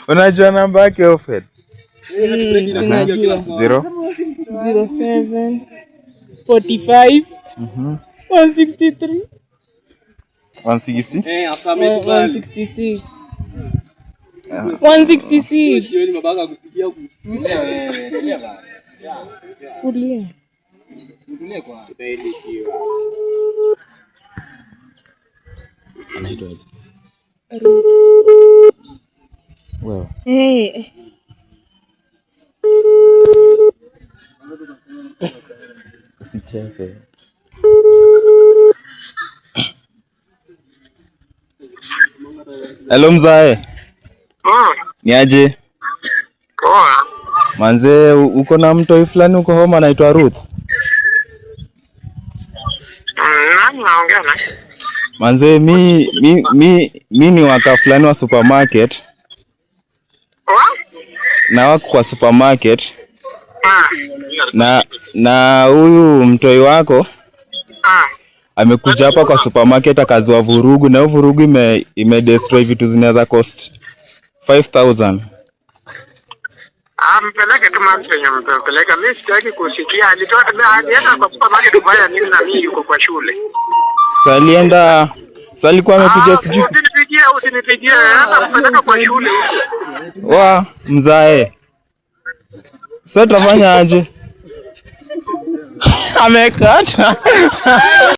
Unajua namba yake Ofed? Sinajua. 07 45 163 160? 166 166. Kulia. Anaitwa aje? Wewe. Usicheze. Hello mzae. Ni aje? Poa. Manze, uko na mtoi fulani uko home anaitwa Ruth? Nani naongea na? Manze, mi ni waka fulani wa supermarket. Na wako kwa supermarket. Na huyu mtoi wako amekuja hapa kwa supermarket akazua vurugu, na vurugu ime vitu zinaweza cost 5,000. Mpeleke tu mahali penye mpeleka. Mimi sitaki kusikia. Alienda kwa supermarket kufanya nini na mimi yuko kwa shule? Alikuwa amekuja sijui. Usinipigie. Hata mpeleka kwa shule huko. Wa mzae. Sasa tutafanya aje? Amekata.